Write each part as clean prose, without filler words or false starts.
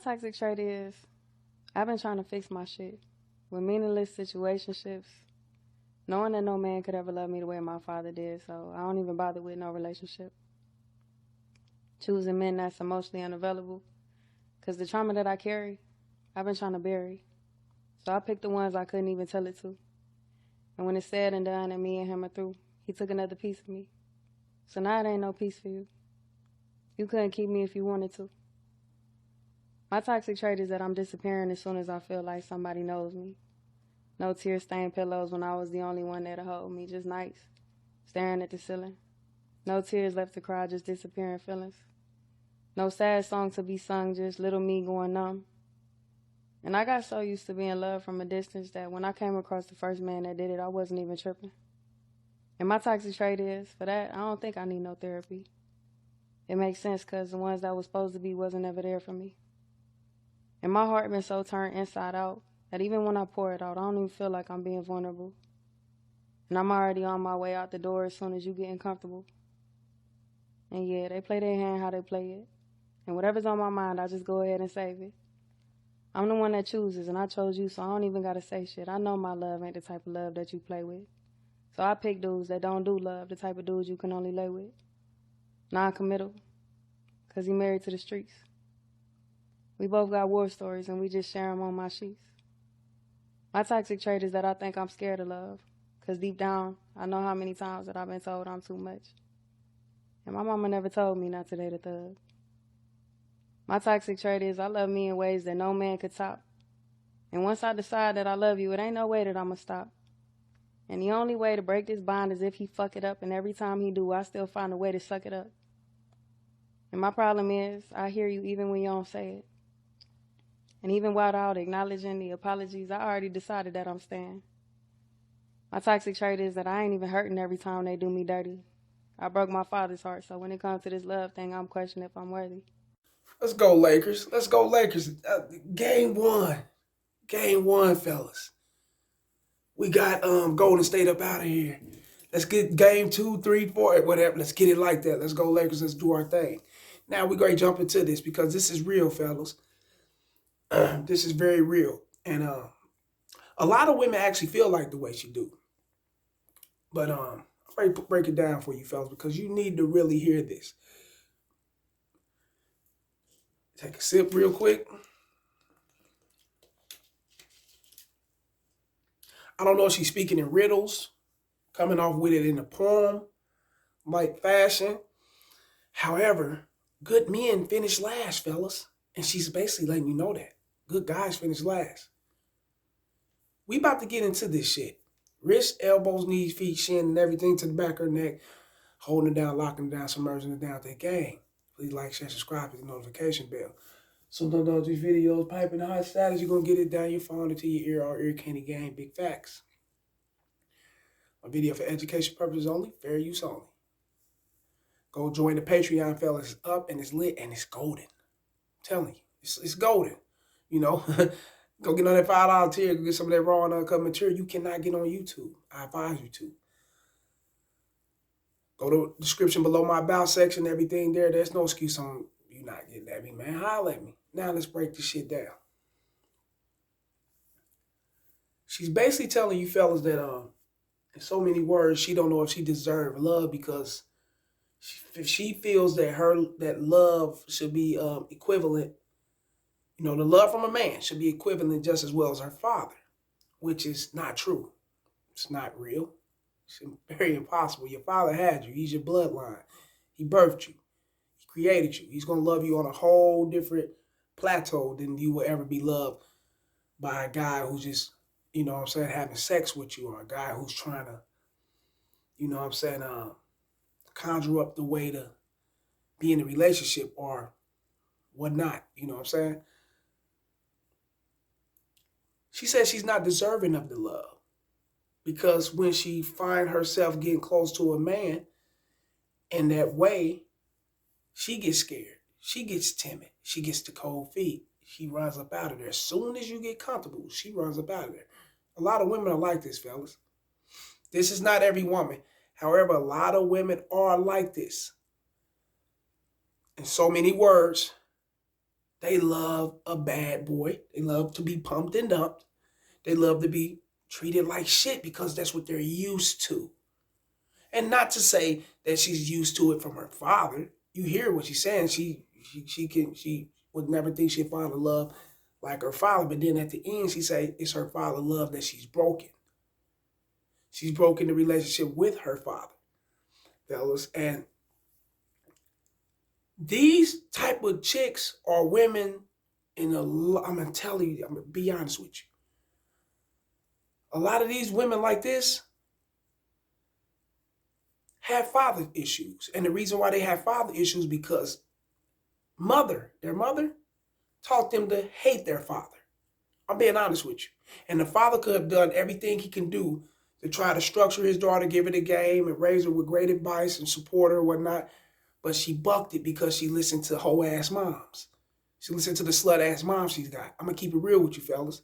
My toxic trait is I've been trying to fix my shit with meaningless situationships, knowing that no man could ever love me the way my father did, so I don't even bother with no relationship. Choosing men that's emotionally unavailable, because the trauma that I carry, I've been trying to bury. So I picked the ones I couldn't even tell it to. And when it's said and done and me and him are through, he took another piece of me. So now it ain't no peace for you. You couldn't keep me if you wanted to. My toxic trait is that I'm disappearing as soon as I feel like somebody knows me. No tear-stained pillows when I was the only one there to hold me, just nights, staring at the ceiling. No tears left to cry, just disappearing feelings. No sad song to be sung, just little me going numb. And I got so used to being loved from a distance that when I came across the first man that did it, I wasn't even tripping. And my toxic trait is, for that, I don't think I need no therapy. It makes sense because the ones that was supposed to be wasn't ever there for me. And my heart been so turned inside out that even when I pour it out, I don't even feel like I'm being vulnerable. And I'm already on my way out the door as soon as you getting comfortable. And yeah, they play their hand how they play it. And whatever's on my mind, I just go ahead and save it. I'm the one that chooses, and I chose you, so I don't even gotta say shit. I know my love ain't the type of love that you play with. So I pick dudes that don't do love, the type of dudes you can only lay with. Non-committal, because he married to the streets. We both got war stories, and we just share them on my sheets. My toxic trait is that I think I'm scared of love, because deep down, I know how many times that I've been told I'm too much. And my mama never told me not to date a thug. My toxic trait is I love me in ways that no man could top. And once I decide that I love you, it ain't no way that I'ma stop. And the only way to break this bond is if he fuck it up, and every time he do, I still find a way to suck it up. And my problem is, I hear you even when you don't say it. And even without acknowledging the apologies, I already decided that I'm staying. My toxic trait is that I ain't even hurting every time they do me dirty. I broke my father's heart, so when it comes to this love thing, I'm questioning if I'm worthy. Let's go, Lakers. Let's go, Lakers. Game one. Game one, fellas. We got Golden State up out of here. Let's get game 2, 3, 4, whatever. Let's get it like that. Let's go, Lakers. Let's do our thing. Now we're going to jump into this because this is real, fellas. This is very real. And a lot of women actually feel like the way she do. But I'll break it down for you, fellas, because you need to really hear this. Take a sip real quick. I don't know if she's speaking in riddles, coming off with it in a poem-like fashion. However, good men finish last, fellas. And she's basically letting you know that. Good guys finish last. We about to get into this shit. Wrists, elbows, knees, feet, shin, and everything to the back of her neck. Holding it down, locking it down, submerging it down to the game. Please like, share, subscribe, hit the notification bell. So don't know these videos, piping hot status, you're going to get it down your phone into your ear or ear candy game. Big facts. My video for education purposes only, fair use only. Go join the Patreon, fellas. It's up and it's lit and it's golden. I'm telling you, it's golden. You know, go get on that $5 tier, go get some of that raw and uncut material you cannot get on YouTube. I advise you to. Go to the description below my about section, everything there. There's no excuse on you not getting at me, man. Holler at me. Now let's break this shit down. She's basically telling you fellas that in so many words, she don't know if she deserves love because she feels that that love should be equivalent. You know, the love from a man should be equivalent just as well as her father, which is not true. It's not real. It's very impossible. Your father had you. He's your bloodline. He birthed you. He created you. He's going to love you on a whole different plateau than you will ever be loved by a guy who's just, you know what I'm saying, having sex with you, or a guy who's trying to, you know what I'm saying, conjure up the way to be in a relationship or whatnot. You know what I'm saying? She says she's not deserving of the love because when she finds herself getting close to a man in that way, she gets scared. She gets timid. She gets the cold feet. She runs up out of there. As soon as you get comfortable, she runs up out of there. A lot of women are like this, fellas. This is not every woman. However, a lot of women are like this. In so many words, They love a bad boy. They love to be pumped and dumped. They love to be treated like shit because that's what they're used to. And not to say that she's used to it from her father. You hear what she's saying. She would never think she'd find a love like her father. But then at the end, she say it's her father love that she's broken. She's broken the relationship with her father, fellas. And these type of chicks are women I'm gonna tell you, I'm gonna be honest with you. A lot of these women like this have father issues. And the reason why they have father issues because their mother taught them to hate their father. I'm being honest with you. And the father could have done everything he can do to try to structure his daughter, give her the game, and raise her with great advice and support her and whatnot. But she bucked it because she listened to hoe-ass moms. She listened to the slut-ass mom she's got. I'm going to keep it real with you, fellas.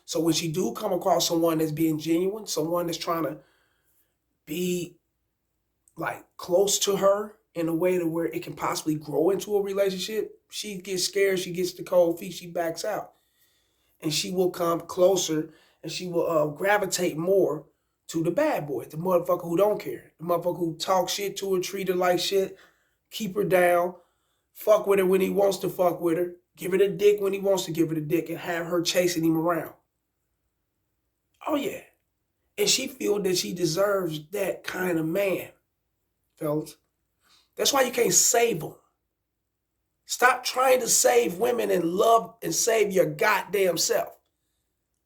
So when she do come across someone that's being genuine, someone that's trying to be like close to her in a way to where it can possibly grow into a relationship, she gets scared, she gets the cold feet, she backs out. And she will come closer and she will gravitate more to the bad boy, the motherfucker who don't care, the motherfucker who talk shit to her, treat her like shit, keep her down, fuck with her when he wants to fuck with her, give her the dick when he wants to give her the dick, and have her chasing him around. Oh yeah. And she feels that she deserves that kind of man, fellas. That's why you can't save them. Stop trying to save women and love and save your goddamn self.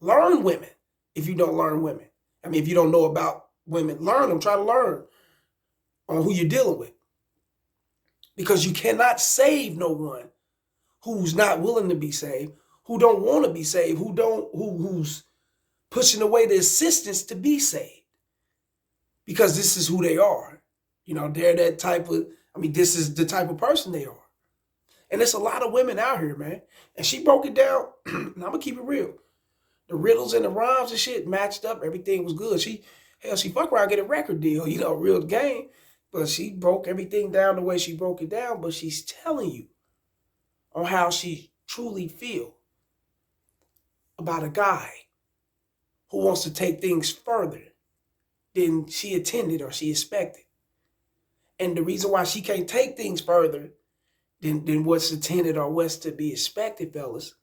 Learn women if you don't learn women. I mean, if you don't know about women, learn them. Try to learn on who you're dealing with. Because you cannot save no one who's not willing to be saved, who don't want to be saved, who's pushing away the assistance to be saved. Because this is who they are. You know, they're that type of, this is the type of person they are. And there's a lot of women out here, man. And she broke it down. And I'm going to keep it real. The riddles and the rhymes and shit matched up. Everything was good. She fuck around, get a record deal, real game. But she broke everything down the way she broke it down. But she's telling you on how she truly feel about a guy who wants to take things further than she intended or she expected. And the reason why she can't take things further than what's intended or what's to be expected, fellas,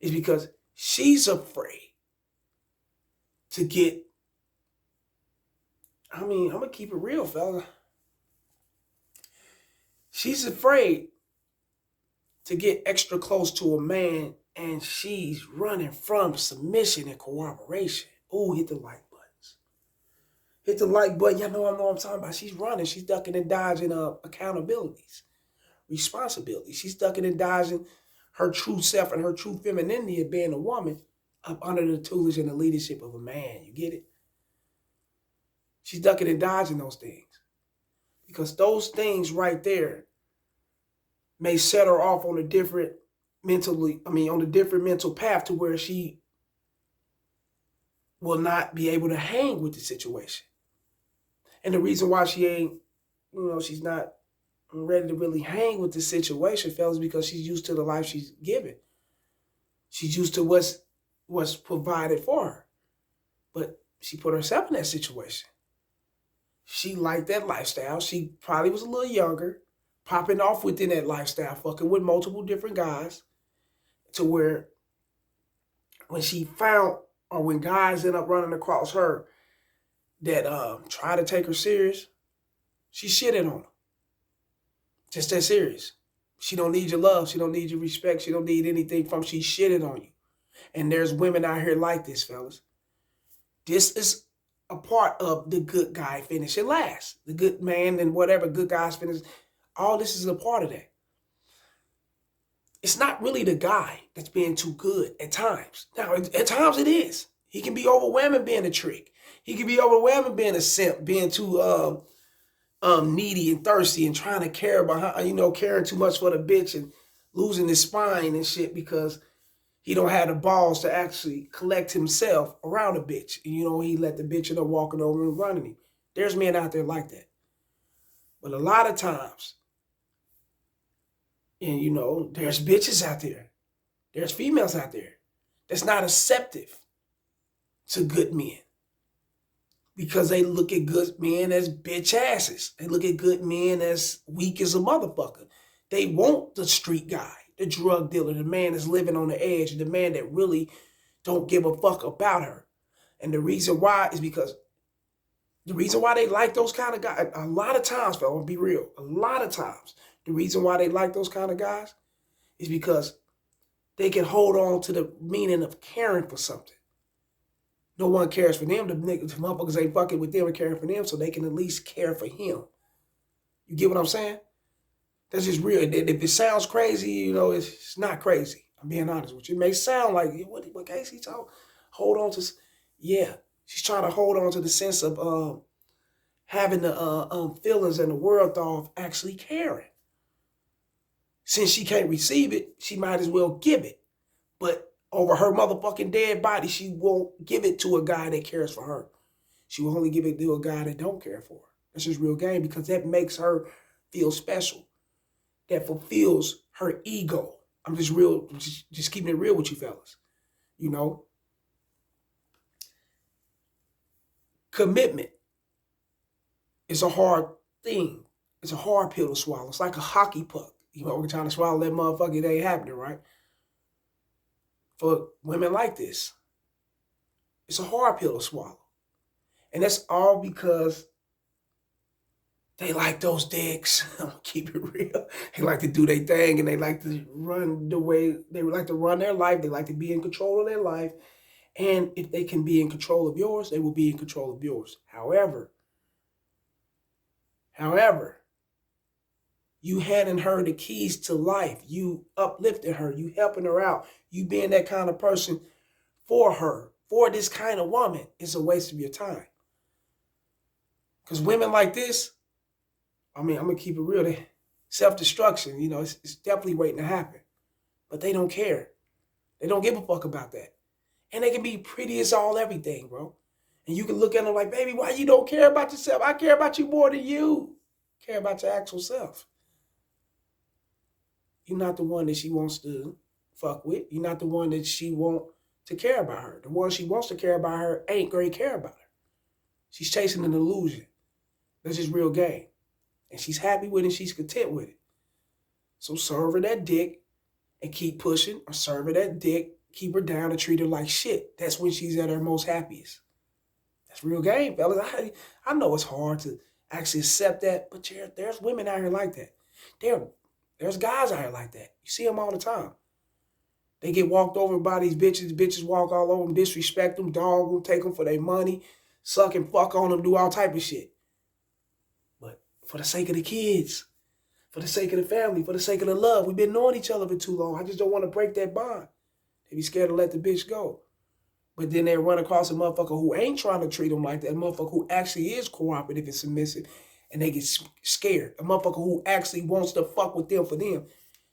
is because she's afraid to get, I'm going to keep it real, fella. She's afraid to get extra close to a man and she's running from submission and cooperation. Oh, hit the like buttons. Hit the like button. Y'all know what I'm talking about. She's running. She's ducking and dodging accountabilities, responsibilities. She's ducking and dodging her true self and her true femininity of being a woman up under the tutelage and the leadership of a man. You get it? She's ducking and dodging those things. Because those things right there may set her off on a different mental path to where she will not be able to hang with the situation. And the reason why she ain't, she's not ready to really hang with the situation, fellas, because she's used to the life she's given. She's used to what's provided for her. But she put herself in that situation. She liked that lifestyle. She probably was a little younger, popping off within that lifestyle, fucking with multiple different guys, to where when she found, or when guys end up running across her that try to take her serious, she shitted on them. Just that serious. She don't need your love. She don't need your respect. She don't need anything from, she shitted on you. And there's women out here like this, fellas. This is a part of the good guy finishing last. The good man and whatever good guys finish. All this is a part of that. It's not really the guy that's being too good at times. Now, at times it is. He can be overwhelming being a trick. He can be overwhelming being a simp, being too needy and thirsty and trying to care about, caring too much for the bitch and losing his spine and shit because he don't have the balls to actually collect himself around a bitch. And, he let the bitch end up walking over and running him. There's men out there like that. But a lot of times, And, you know, there's bitches out there. There's females out there that's not receptive to good men because they look at good men as bitch asses. They look at good men as weak as a motherfucker. They want the street guy, the drug dealer, the man that's living on the edge, the man that really don't give a fuck about her. And the reason why is because the reason why they like those kind of guys, a lot of times, fella, be real, a lot of times, the reason why they like those kind of guys is because they can hold on to the meaning of caring for something. No one cares for them. The motherfuckers ain't fucking with them and caring for them, so they can at least care for him. You get what I'm saying? That's just real. If it sounds crazy, you know, it's not crazy. I'm being honest with you. It may sound like, what Casey talk? Hold on to, yeah. She's trying to hold on to the sense of having the feelings and the world thought of actually caring. Since she can't receive it, she might as well give it. But over her motherfucking dead body, she won't give it to a guy that cares for her. She will only give it to a guy that don't care for her. That's just real game because that makes her feel special. That fulfills her ego. I'm just keeping it real with you fellas. You know? Commitment is a hard thing. It's a hard pill to swallow. It's like a hockey puck. You know, we're trying to swallow that motherfucker, it ain't happening, right? For women like this, it's a hard pill to swallow. And that's all because they like those dicks. I'm gonna keep it real. They like to do their thing and they like to run the way they would like to run their life. They like to be in control of their life. And if they can be in control of yours, they will be in control of yours. However, you handing her the keys to life. You uplifting her. You helping her out. You being that kind of person for her, for this kind of woman, is a waste of your time. Because women like this, I mean, I'm going to keep it real. Self-destruction, you know, it's definitely waiting to happen. But they don't care. They don't give a fuck about that. And they can be pretty as all everything, bro. And you can look at them like, baby, why you don't care about yourself? I care about you more than you care about your actual self. You're not the one that she wants to fuck with. You're not the one that she wants to care about her. The one she wants to care about her ain't going to care about her. She's chasing an illusion. That's just real game. And she's happy with it. She's content with it. So serve her that dick and keep pushing, or serve her that dick, keep her down and treat her like shit. That's when she's at her most happiest. That's real game, fellas. I know it's hard to actually accept that, but there's women out here like that. There's guys out here like that. You see them all the time. They get walked over by these bitches. Bitches walk all over them, disrespect them, dog them, take them for their money, suck and fuck on them, do all type of shit. But for the sake of the kids, for the sake of the family, for the sake of the love, we've been knowing each other for too long. I just don't want to break that bond. They be scared to let the bitch go. But then they run across a motherfucker who ain't trying to treat them like that, a motherfucker who actually is cooperative and submissive, and they get scared. A motherfucker who actually wants to fuck with them for them,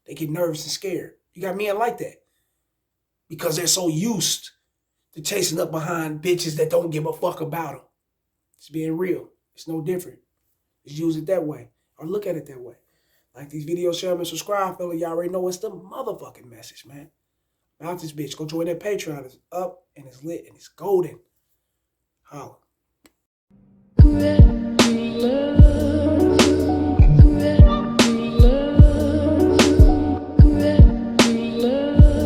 they get nervous and scared. You got men like that because they're so used to chasing up behind bitches that don't give a fuck about them. It's being real. It's no different. Just use it that way or look at it that way. Like these videos, share them and subscribe, fella. Y'all already know it's the motherfucking message, man. Out this bitch. Go join that Patreon. It's up and it's lit and it's golden. Holla.